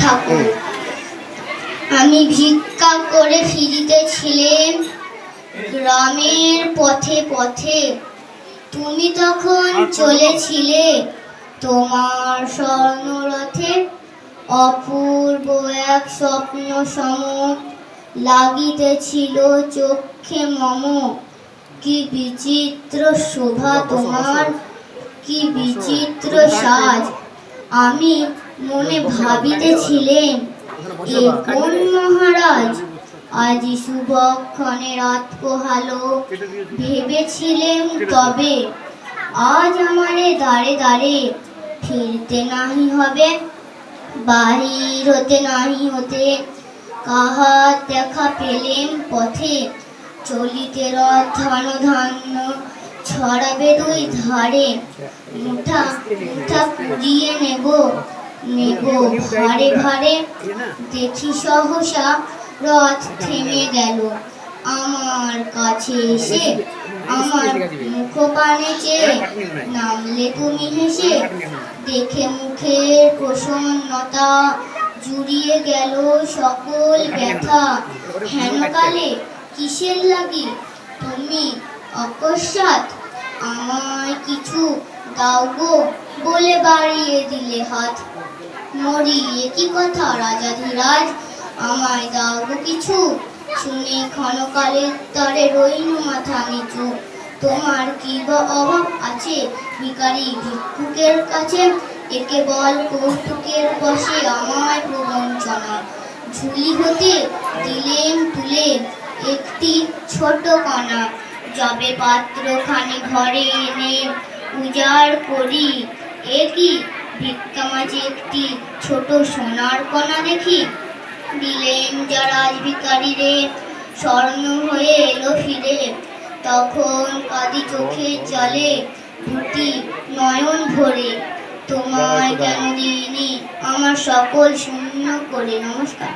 ঠাকুর। আমি ভিক্ষা করে ফিরিতেছিলাম গ্রামের পথে পথে, তুমি তখন চলেছিলে তোমার স্বর্ণরথে। অপূর্ব এক স্বপ্ন সম লাগিতেছিল চক্ষে মম। কি বিচিত্র শোভা তোমার, কি বিচিত্র সাজ। আমি মনে ভাবিতেছিলাম, এ কোন মহারাজ। আজি শুভক্ষণে রাত পোহালো, ভেবেছিলেম তবে আজ আমারে দাঁড়ে দাঁড়ে ফিরতে নাহি হবে। বাহির হতে নাহি হতে কাহার দেখা পেলেম পথে। চলিতে রথ ধন ধান্য ছড়াবে দুই ধারে। মুঠা মুঠা কুড়িয়ে নেব নেব ভারে ভারে। দেখি সহসা রথ থেমে গেল আমার কাছে এসে। আমার মুখপানে চেয়ে নামলে তুমি হেসে। দেখে মুখের প্রসন্নতা জুড়িয়ে গেল সকল ব্যথা। হেনকালে কিসের লাগি তুমি অকস্মাৎ আমায় কিছু দাও গো বলে বাড়িয়ে দিলে হাত। মরি এ কি কথা রাজাধিরাজ, আমায় দাও গো কিছু। শুনে ক্ষণকালের তরে রইনু মাথা নিচু। তোমার কি বা অভাব আছে ভিখারি ভিক্ষুকের কাছে। একে বল কৌতুকের বসে আমায় প্রবঞ্চনা। ঝুলি হতে দিলেম তুলে একটি ছোট কণা। যবে পাত্রখানি ঘরে এনে উজাড় করি, এ কি ভিক্ষা মাঝে একটি ছোট সোনার কণা দেখি। দিলেম যা রাজভিখারিরে, স্বর্ণ হয়ে এলো ফিরে। তখন কাঁদি চোখের জলে দুটি নয়ন ভরে। তোমায় কেন দিইনি আমার সকল শূন্য করে। নমস্কার।